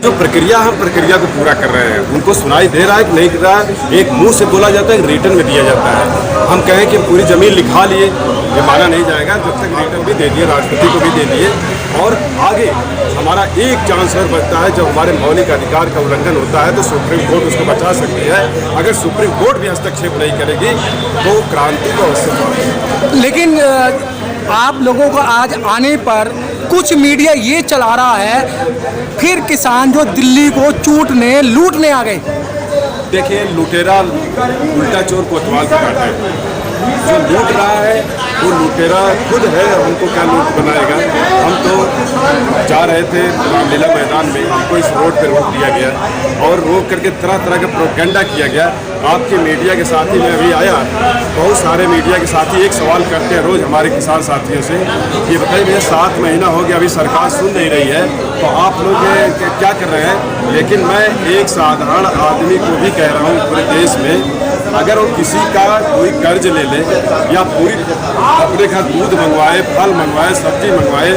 जो प्रक्रिया, हम प्रक्रिया को पूरा कर रहे हैं। उनको सुनाई दे रहा है कि नहीं दे रहा है, एक मुंह से बोला जाता है, रिटर्न में दिया जाता है। हम कहें कि पूरी ज़मीन लिखा लिए, ये माना नहीं जाएगा जब तक रिटर्न भी दे दिए, राष्ट्रपति को भी दे दिए। और आगे हमारा एक चांस और बचता है, जब हमारे मौलिक अधिकार का उल्लंघन होता है तो सुप्रीम कोर्ट उसको बचा सकती है। अगर सुप्रीम कोर्ट भी हस्तक्षेप नहीं करेगी तो क्रांति को अवश्य। लेकिन आप लोगों को आज आने पर कुछ मीडिया ये चला रहा है फिर किसान जो दिल्ली को लूटने आ गए। देखिए, लुटेरा उल्टा चोर कोतवाल को काटा है। जो लूट रहा है वो लुटेरा खुद है, हमको क्या लूट बनाएगा। हम तो जा रहे थे रामलीला मैदान में, हमको इस रोड पर रोक दिया गया और रोक करके तरह तरह का प्रोपेगेंडा किया गया। आपके मीडिया के साथी में अभी आया, बहुत सारे मीडिया के साथी एक सवाल करते हैं रोज़ हमारे किसान साथियों से, ये बताइए भैया 7 महीना हो गया, अभी सरकार सुन नहीं रही है, तो आप लोग क्या कर रहे हैं। लेकिन मैं एक साधारण आदमी को भी कह रहा हूँ पूरे देश में, अगर वो किसी का कोई कर्ज ले ले या पूरी अपने घर दूध मंगवाए, फल मंगवाए, सब्जी मंगवाए,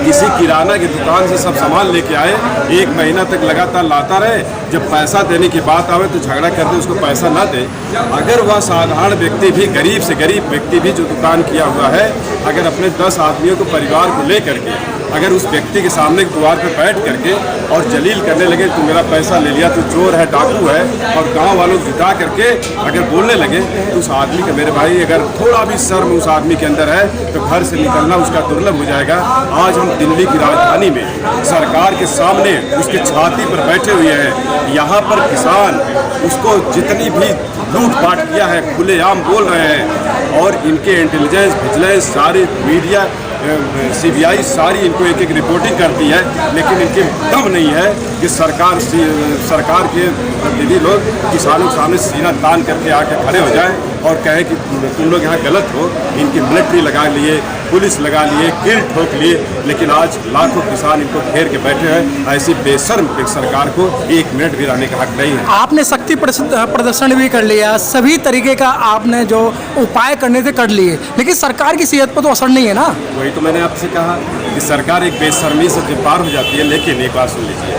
किसी किराना की दुकान से सब सामान लेके आए, 1 महीना तक लगातार लाता रहे, जब पैसा देने की बात आवे तो झगड़ा कर दे, उसको पैसा ना दे। अगर वह साधारण व्यक्ति भी, गरीब से गरीब व्यक्ति भी जो दुकान किया हुआ है, अगर अपने 10 आदमियों को, परिवार को ले करके अगर उस व्यक्ति के सामने द्वार पर बैठ करके और जलील करने लगे, तू मेरा पैसा ले लिया, तू चोर है, डाकू है, और गांव वालों को जुटा करके अगर बोलने लगे, तो उस आदमी का, मेरे भाई, अगर थोड़ा भी शर्म उस आदमी के अंदर है तो घर से निकलना उसका दुर्लभ हो जाएगा। आज हम दिल्ली की राजधानी में सरकार के सामने उसके छाती पर बैठे हुए हैं। यहाँ पर किसान उसको जितनी भी लूटपाट किया है खुलेआम बोल रहे हैं, और इनके इंटेलिजेंस, विजिलेंस, सारी मीडिया, CBI सारी इनको एक एक रिपोर्टिंग करती है, लेकिन इनके दम नहीं है कि सरकार के प्रतिनिधि लोग किसानों के सामने सीना तान करके आके खड़े हो जाएं और कहे कि तुम लोग यहाँ गलत हो। इनकी मिलिट्री लगा लिए, पुलिस लगा लिए, किल ठोक लिए, लेकिन आज लाखों किसान इनको घेर के बैठे हैं। ऐसी बेशर्म सरकार को 1 मिनट भी रहने का हक नहीं है। आपने शक्ति प्रदर्शन भी कर लिया, सभी तरीके का आपने जो उपाय करने थे कर लिए, लेकिन सरकार की सेहत पर तो असर नहीं है ना। वही तो मैंने आपसे कहा कि सरकार एक बेशर्मी से पार हो जाती है। लेकिन एक बात सुन लीजिए,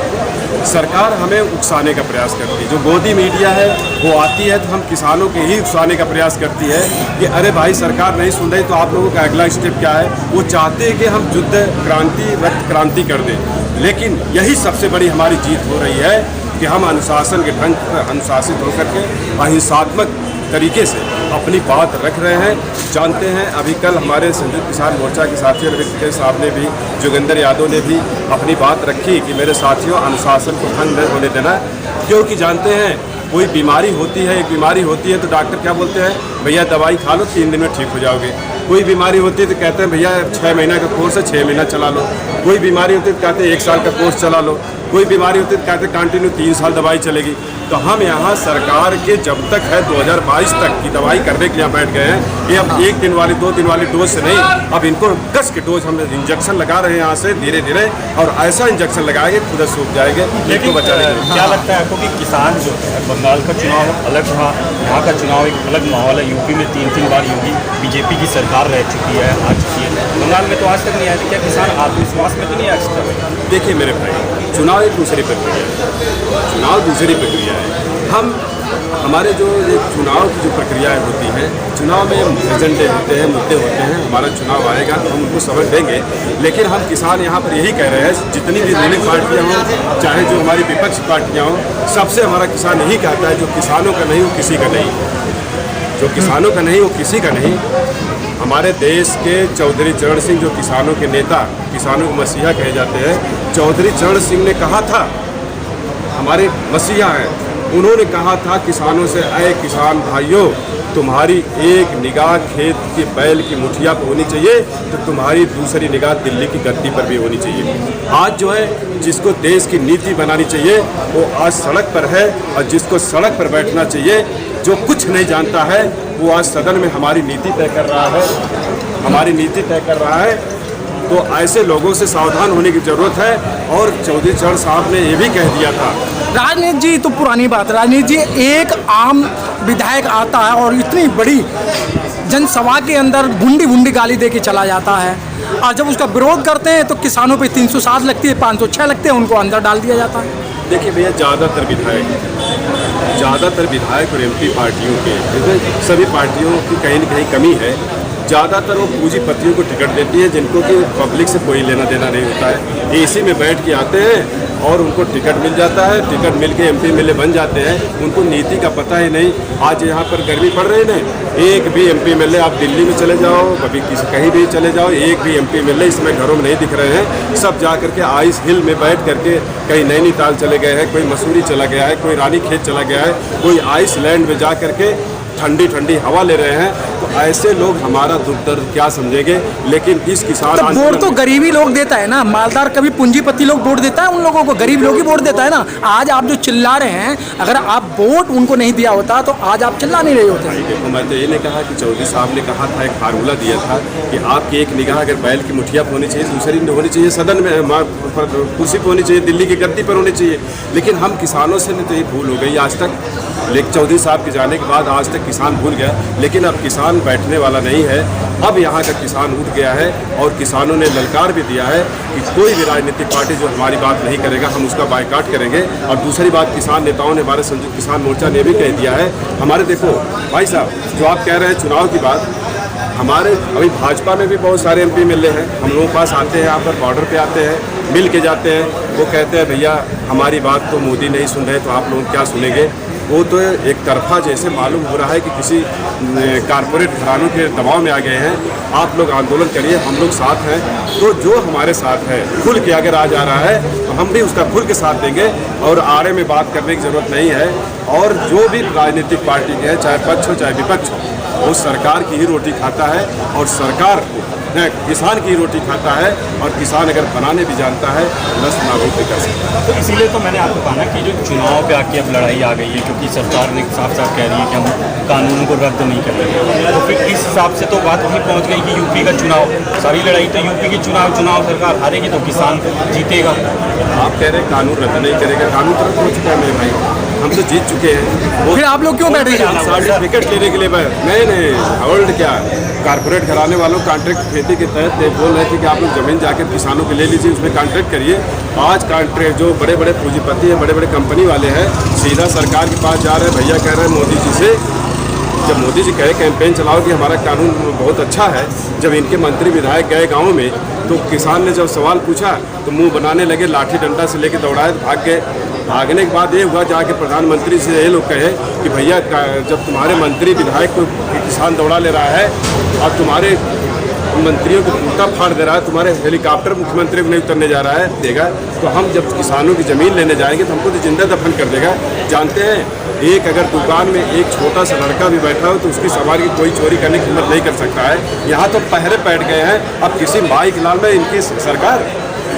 सरकार हमें उकसाने का प्रयास करती है। जो गोदी मीडिया है वो आती है तो हम किसानों के ही उकसाने का प्रयास करती है कि अरे भाई सरकार नहीं सुन रही तो आप लोगों का अगला स्टेप क्या है। वो चाहते हैं कि हम युद्ध क्रांति, रक्त क्रांति कर दें। लेकिन यही सबसे बड़ी हमारी जीत हो रही है कि हम अनुशासन के ढंग पर अनुशासित होकर के अहिंसात्मक तरीके से अपनी बात रख रहे हैं। जानते हैं, अभी कल हमारे संयुक्त किसान मोर्चा के साथियों रविंद्र साहब ने भी, जोगेंद्र यादव ने भी अपनी बात रखी कि मेरे साथियों अनुशासन को भंग नहीं होने देना, क्योंकि जानते हैं कोई बीमारी होती है, एक बीमारी होती है तो डॉक्टर क्या बोलते हैं, भैया दवाई खा लो 3 दिन में ठीक हो जाओगे। कोई बीमारी होती है तो कहते हैं भैया 6 महीना का कोर्स है, 6 महीना चला लो। कोई बीमारी होती है तो कहते हैं 1 साल का कोर्स चला लो। कोई बीमारी होती है तो कहते हैं कंटिन्यू 3 साल दवाई चलेगी। तो हम यहाँ सरकार के जब तक है 2022 तक की दवाई करने के लिए बैठ गए हैं। ये अब 1 दिन वाली 2 दिन वाली डोज से नहीं, अब इनको 10 के डोज हम इंजेक्शन लगा रहे हैं यहाँ से धीरे धीरे, और ऐसा इंजेक्शन लगाएंगे खुद सूख जाएंगे। लेकिन क्या लगता है आपको कि किसान जो है, बंगाल का चुनाव अलग रहा, यहाँ का चुनाव एक अलग माहौल है। यूपी में 3 बार योगी बीजेपी की सरकार रह चुकी है, आ चुकी है, बंगाल में तो आज तक नहीं आया। क्या किसान आत्मविश्वास में तो नहीं एक्स्ट्रा? देखिए मेरे भाई, चुनाव एक दूसरी प्रक्रिया है, चुनाव दूसरी प्रक्रिया है। हम हमारे जो ये चुनाव की जो प्रक्रियाएँ होती हैं, चुनाव में एजेंडे होते हैं, मुद्दे होते हैं। हमारा चुनाव आएगा तो हम उनको समझ देंगे। लेकिन हम किसान यहाँ पर यही कह रहे हैं, जितनी भी रूलिंग पार्टियाँ हों, चाहे जो हमारी विपक्ष पार्टियाँ हों, सबसे हमारा किसान यही कहता है, जो किसानों का नहीं वो किसी का नहीं, जो किसानों का नहीं वो किसी का नहीं। हमारे देश के चौधरी चरण सिंह, जो किसानों के नेता, किसानों के मसीहा कहे जाते हैं, चौधरी चरण सिंह ने कहा था, हमारे मसीहा हैं, उन्होंने कहा था किसानों से, अय किसान भाइयों, तुम्हारी एक निगाह खेत के बैल की मुठिया पर होनी चाहिए तो तुम्हारी दूसरी निगाह दिल्ली की गद्दी पर भी होनी चाहिए। आज जो है, जिसको देश की नीति बनानी चाहिए वो आज सड़क पर है, और जिसको सड़क पर बैठना चाहिए, जो कुछ नहीं जानता है, वो आज सदन में हमारी नीति तय कर रहा है, हमारी नीति तय कर रहा है। तो ऐसे लोगों से सावधान होने की जरूरत है। और चौधरी चरण साहब ने ये भी कह दिया था, राजनीति जी तो पुरानी बात, राजनीति जी एक आम विधायक आता है और इतनी बड़ी जनसभा के अंदर भुंडी गाली दे के चला जाता है। और जब उसका विरोध करते हैं तो किसानों पे 307 लगती है, 506 लगते हैं, उनको अंदर डाल दिया जाता है। देखिए भैया, ज़्यादातर विधायक और एमपी पार्टियों के, इसमें सभी पार्टियों की कहीं न कहीं कमी है। ज़्यादातर वो पूंजीपतियों को टिकट देती है जिनको कि पब्लिक से कोई लेना देना नहीं होता है। एसी में बैठ के आते हैं और उनको टिकट मिल जाता है, टिकट मिल के एमपी एमएलए बन जाते हैं। उनको नीति का पता ही नहीं। आज यहाँ पर गर्मी पड़ रही है, एक भी एमपी एमएलए, आप दिल्ली में चले जाओ, कभी कहीं भी चले जाओ, एक भी एमपी एमएलए इसमें घरों में नहीं दिख रहे हैं। सब जा करके आइस हिल में बैठ करके कहीं नैनीताल चले गए हैं, कोई मसूरी चला गया है, कोई रानीखेत चला गया है, कोई आइसलैंड में जा करके ठंडी ठंडी हवा ले रहे हैं। तो ऐसे लोग हमारा दुख दर्द क्या समझेंगे। लेकिन इस किसान तो वोट तो गरीबी लोग देता है ना, मालदार कभी पूंजीपति लोग वोट देता है उन लोगों को, गरीब लोग ही वोट देता है ना। आज आप जो चिल्ला रहे हैं, अगर आप वोट उनको नहीं दिया होता तो आज आप चिल्ला नहीं रहे होते। देखो, मैं तो ये नहीं कहा कि चौधरी साहब ने कहा था, एक फार्मूला दिया था कि आपकी एक निगाह अगर बैल की मुठिया पर होनी चाहिए, दूसरी होनी चाहिए सदन में कुर्सी पर होनी चाहिए, दिल्ली की गद्दी पर होनी चाहिए। लेकिन हम किसानों से तो ये भूल हो गई आज तक। लेकिन चौधरी साहब के जाने के बाद आज तक किसान भूल गया। लेकिन अब किसान बैठने वाला नहीं है। अब यहाँ का किसान उठ गया है और किसानों ने ललकार भी दिया है कि कोई भी राजनीतिक पार्टी जो हमारी बात नहीं करेगा, हम उसका बायकॉट करेंगे। और दूसरी बात, किसान नेताओं ने, हमारे संयुक्त किसान मोर्चा ने भी कह दिया है, हमारे देखो भाई साहब, जो आप कह रहे हैं चुनाव की बात, हमारे अभी भाजपा में भी बहुत सारे एमपी एमएलए हैं। हम लोगों के पास आते हैं, यहाँ पर बॉर्डर पे आते हैं, मिल के जाते हैं। वो कहते हैं भैया हमारी बात तो मोदी नहीं सुन रहे, तो आप लोग क्या सुनेंगे। वो तो एक तरफा जैसे मालूम हो रहा है कि किसी कारपोरेट घरानों के दबाव में आ गए हैं। आप लोग आंदोलन करिए, हम लोग साथ हैं। तो जो हमारे साथ है, खुल के अगर आ जा रहा है तो हम भी उसका खुल के साथ देंगे और आड़े में बात करने की ज़रूरत नहीं है। और जो भी राजनीतिक पार्टी के है, चाहे पक्ष हो चाहे विपक्ष हो, वो सरकार की ही रोटी खाता है और सरकार किसान की रोटी खाता है। और किसान अगर बनाने भी जानता है, नष्ट नाबूद भी कर सकता है। तो इसीलिए तो मैंने आपको कहा ना कि जो चुनाव पे आके अब लड़ाई आ गई है, क्योंकि सरकार ने साफ साफ कह रही है कि हम कानून को रद्द नहीं करेंगे। तो फिर इस हिसाब से तो बात वहीं पहुंच गई कि यूपी का चुनाव, सारी लड़ाई तो यूपी की चुनाव सरकार हारेगी तो किसान जीतेगा। आप कह रहे हैं कानून रद्द नहीं करेगा, कानून तो रद्द हो चुका है मेरे भाई, हम तो जीत चुके हैं। फिर आप लोग क्यों बैठ रहे हैं? सर्टिफिकेट लेने के लिए नहीं होल्ड क्या, कारपोरेट घराने वालों कॉन्ट्रैक्ट खेती के तहत बोल रहे थे कि आप लोग जमीन जाकर किसानों के ले लीजिए, उसमें कॉन्ट्रैक्ट करिए। आज कॉन्ट्रैक्ट जो बड़े बड़े पूंजीपति हैं, बड़े बड़े कंपनी वाले हैं, सीधा सरकार के पास जा रहे हैं। भैया कह रहे हैं मोदी जी से, जब मोदी जी कहे कैंपेन चलाओ कि हमारा कानून बहुत अच्छा है, जब इनके मंत्री विधायक गए गाँव में तो किसान ने जब सवाल पूछा तो मुंह बनाने लगे, लाठी डंडा से लेके दौड़ाए, भाग गए। भागने के बाद ये हुआ जाके प्रधानमंत्री से ये लोग कहे कि भैया जब तुम्हारे मंत्री विधायक को किसान दौड़ा ले रहा है और तुम्हारे मंत्रियों को टूटा फाड़ दे रहा है, तुम्हारे हेलीकॉप्टर मुख्यमंत्री को नहीं उतरने जा रहा है देगा, तो हम जब किसानों की ज़मीन लेने जाएंगे तो हमको तो जिंदा दफन कर देगा। जानते हैं, एक अगर दुकान में एक छोटा सा लड़का भी बैठा हो तो उसकी सामान की कोई चोरी करने की हिम्मत नहीं कर सकता है। यहाँ तो पहरे बैठ गए हैं। अब किसी माई के लाल में इनकी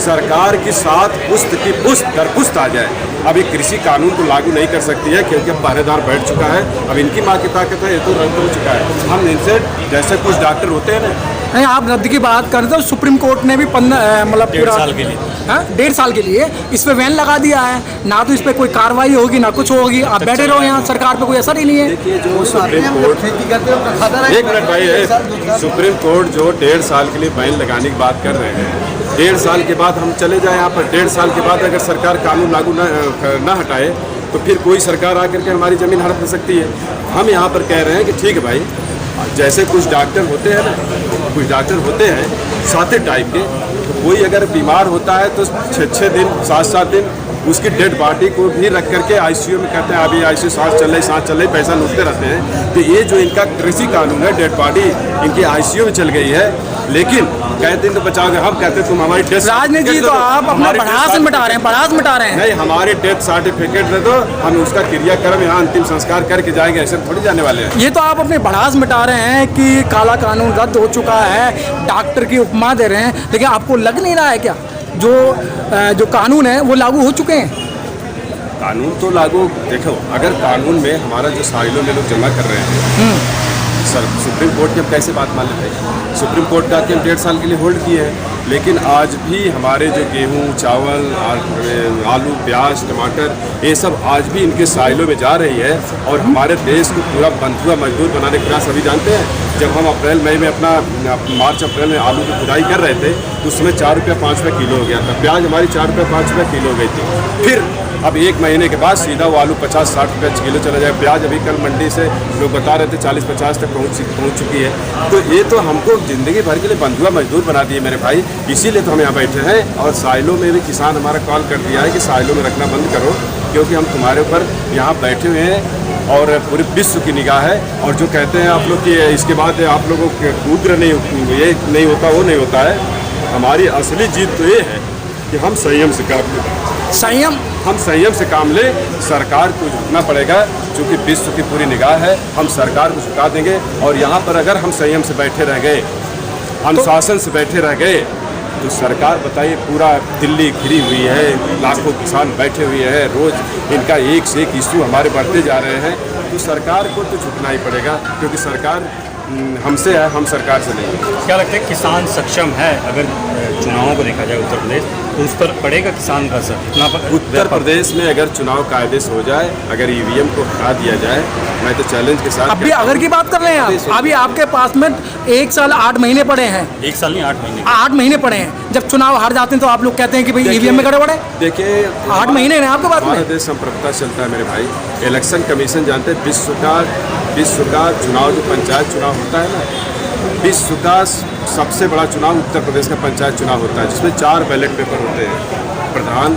सरकार की 7 पुस्त की पुस्त दर पुस्त आ जाए, अब ये कृषि कानून को लागू नहीं कर सकती है क्योंकि अब पहरेदार बैठ चुका है। अब इनकी माँ की ताकत है, ये तो रद्द हो चुका है। हम इनसे, जैसे कुछ डॉक्टर होते हैं ना, नहीं, आप रद्द की बात करते हो, सुप्रीम कोर्ट ने भी 15 मतलब 1.5 साल के लिए, 1.5 साल के लिए इस पे बैन लगा दिया है। ना तो इस पे कोई कार्रवाई होगी ना कुछ होगी, आप बैठे रहो यहाँ, सरकार पे कोई असर ही नहीं है। देखिए जो सुप्रीम कोर्ट, एक मिनट भाई, सुप्रीम कोर्ट जो 1.5 साल के लिए बैन लगाने की बात कर रहे हैं, 1.5 साल के बाद हम चले जाएं यहाँ पर, 1.5 साल के बाद अगर सरकार कानून लागू ना हटाए तो फिर कोई सरकार आकर के हमारी ज़मीन हड़प सकती है। हम यहाँ पर कह रहे हैं कि ठीक है भाई, जैसे कुछ डॉक्टर होते हैं ना, कुछ डॉक्टर होते हैं साथी टाइप के, तो कोई अगर बीमार होता है तो 6-6 दिन 7-7 दिन उसकी डेड बॉडी को भी रख करके आईसीयू में कहते हैं अभी आईसीयू सांस चल रही, पैसा लूटते रहते हैं। तो ये जो इनका कृषि कानून है, डेड बॉडी इनकी आईसीयू में चल गई है, लेकिन कहते हैं तो बचाओगे, हम कहते हैं तुम हमारी डेथ राजनीति जी तो आप अपना बढ़ास मिटा रहे हैं, बढ़ास मिटा रहे हैं। नहीं, हमारे डेथ सर्टिफिकेट दे दो, हम उसका क्रियाक्रम यहाँ अंतिम संस्कार करके जाएंगे, ऐसे थोड़ी जाने वाले हैं। ये तो आप अपने बढ़ास मिटा रहे हैं कि काला कानून रद्द हो चुका है, डॉक्टर की उपमा दे रहे हैं, लेकिन आपको लग नहीं रहा है क्या जो कानून है वो लागू हो चुके हैं? कानून तो लागू, देखो अगर कानून में हमारा जो साइलों में लोग जमा कर रहे हैं, सर सुप्रीम कोर्ट की अब कैसे बात मान लेते हैं? सुप्रीम कोर्ट का कि हम 1.5 साल के लिए होल्ड किए हैं, लेकिन आज भी हमारे जो गेहूं, चावल, आलू, प्याज, टमाटर, ये सब आज भी इनके साइलों में जा रही है और हमारे देश को पूरा बंधुआ मजदूर बनाने के प्रयास अभी जानते हैं। जब हम अप्रैल मई में अपना मार्च अप्रैल में आलू की खुदाई कर रहे थे तो उसमें 4 रुपये 5 रुपये किलो हो गया था। प्याज हमारी 4 रुपये 5 रुपये किलो हो गई थी। फिर अब 1 महीने के बाद सीधा वो आलू 50-60 रुपये किलो चला जाए। प्याज अभी कल मंडी से लोग बता रहे थे 40-50 तक पहुँच चुकी है। तो ये तो हमको ज़िंदगी भर के लिए बंधुआ मजदूर बना दिए मेरे भाई। इसीलिए तो हम यहाँ बैठे हैं और साइलों में भी किसान हमारा कॉल कर दिया है कि साइलों में रखना बंद करो, क्योंकि हम तुम्हारे ऊपर यहाँ बैठे हुए हैं और पूरे विश्व की निगाह है। और जो कहते हैं आप लोग कि इसके बाद आप लोगों के उग्र ये नहीं होता, वो नहीं होता है। हमारी असली जीत तो ये है कि हम संयम से काम लें। हम संयम से काम लें। सरकार को झुकना पड़ेगा, क्योंकि विश्व की पूरी निगाह है। हम सरकार को झुका देंगे और यहाँ पर अगर हम संयम से बैठे रह गए, अनुशासन से बैठे रह गए, तो सरकार बताइए पूरा दिल्ली घिरी हुई है, लाखों किसान बैठे हुए हैं, रोज़ इनका एक से एक इशू हमारे बढ़ते जा रहे हैं। तो सरकार को तो झुकना ही पड़ेगा, क्योंकि सरकार हमसे है, हम सरकार से नहीं है। क्या लगता है किसान सक्षम है? अगर चुनावों को देखा जाए उत्तर प्रदेश, तो उस पर पड़ेगा किसान का असर? उत्तर प्रदेश में अगर चुनाव कायदे से हो जाए, अगर ईवीएम को हटा दिया जाए, मैं तो चैलेंज के साथ अभी अगर की बात कर रहे हैं आप, अभी आपके पास में 1 साल 8 महीने पड़े हैं। 1 साल नहीं 8 महीने। 8 महीने पड़े हैं। जब चुनाव हार जाते हैं तो आप लोग कहते हैं कि भाई ईवीएम में गड़बड़ है। देखिए 8 महीने हैं आपके पास में। हमारा देश संप्रभुता चलता है मेरे भाई। इलेक्शन कमीशन जानते हैं, विश्व का चुनाव जो पंचायत चुनाव होता है ना, विश्व का सबसे बड़ा चुनाव उत्तर प्रदेश का पंचायत चुनाव होता है, जिसमें 4 बैलेट पेपर होते हैं, प्रधान,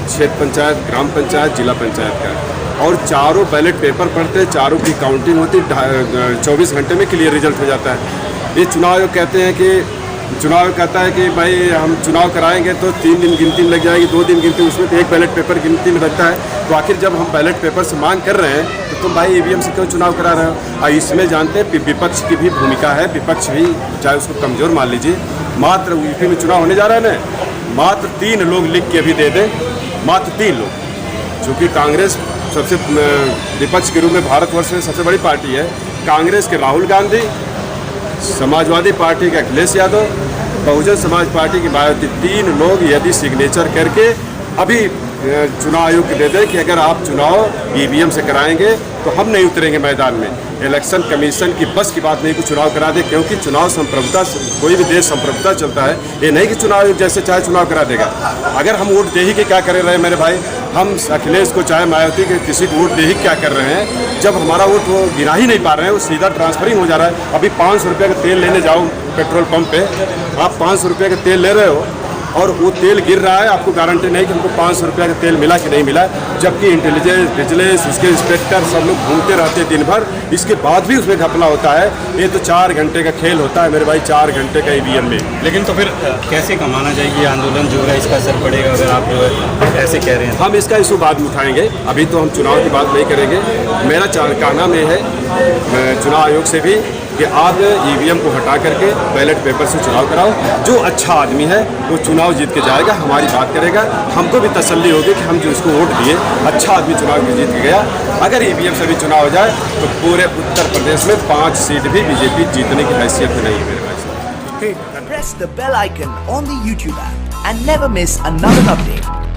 क्षेत्र पंचायत, ग्राम पंचायत, जिला पंचायत का। और चारों बैलेट पेपर पढ़ते हैं, चारों की काउंटिंग होती है, 24 घंटे में क्लियर रिजल्ट हो जाता है। ये चुनाव आयोग कहते हैं कि चुनाव कहता है कि भाई हम चुनाव कराएंगे तो 3 दिन गिनती में लग जाएगी, 2 दिन गिनती, उसमें तो 1 बैलेट पेपर गिनती में लगता है। तो आखिर जब हम बैलेट पेपर से मांग कर रहे हैं तो तुम भाई ईवीएम से क्यों चुनाव करा रहे हो? और इसमें जानते हैं विपक्ष की भी भूमिका है। विपक्ष भी, चाहे उसको कमज़ोर मान लीजिए, मात्र यूपी में चुनाव होने जा रहा है ना, मात्र 3 लोग लिख के भी दे दें, मात्र 3 लोग। चूँकि कांग्रेस सबसे विपक्ष के रूप में भारतवर्ष में सबसे बड़ी पार्टी है। कांग्रेस के राहुल गांधी, समाजवादी पार्टी के अखिलेश यादव, बहुजन समाज पार्टी की मायावती, 3 लोग यदि सिग्नेचर करके अभी चुनाव आयोग को दे दें कि अगर आप चुनाव ईवीएम से कराएंगे तो हम नहीं उतरेंगे मैदान में। इलेक्शन कमीशन की बस की बात नहीं कि चुनाव करा दे, क्योंकि चुनाव संप्रभुता, कोई भी देश संप्रभुता चलता है। ये नहीं कि चुनाव आयोग जैसे चाहे चुनाव करा देगा। अगर हम वोट दे ही के क्या कर रहे हैं मेरे भाई, हम अखिलेश को चाहे मायावती के किसी को वोट दे ही क्या कर रहे हैं, जब हमारा वोट वो गिरा ही नहीं पा रहे हैं, वो सीधा ट्रांसफरिंग हो जा रहा है। अभी 500 रुपये का तेल लेने जाओ पेट्रोल पंप पे, आप 500 रुपये का तेल ले रहे हो और वो तेल गिर रहा है, आपको गारंटी नहीं कि हमको 500 रुपये का तेल मिला कि नहीं मिला, जबकि इंटेलिजेंस, विजिलेंस, उसके इंस्पेक्टर सब लोग घूमते रहते हैं दिन भर, इसके बाद भी उसमें घपला होता है। ये तो 4 घंटे का खेल होता है मेरे भाई, 4 घंटे का ईवीएम में। लेकिन तो फिर कैसे कमाना चाहिए? आंदोलन जो है इसका असर पड़ेगा अगर आप जो है ऐसे कह रहे हैं? हम इसका इशू बाद में उठाएंगे, अभी तो हम चुनाव की बात नहीं करेंगे। मेरा कहना में है चुनाव आयोग से भी कि आप ईवीएम को हटा करके बैलेट पेपर से चुनाव कराओ। जो अच्छा आदमी है वो चुनाव जीत के जाएगा, हमारी बात करेगा, हमको भी तसल्ली होगी कि हम जो इसको वोट दिए, अच्छा आदमी चुनाव में जीत के गया। अगर ईवीएम से भी चुनाव हो जाए तो पूरे उत्तर प्रदेश में 5 सीट भी बीजेपी जीतने की हैसियत में नहीं है मेरे भाई। Press the bell icon on the YouTube app and never miss another update.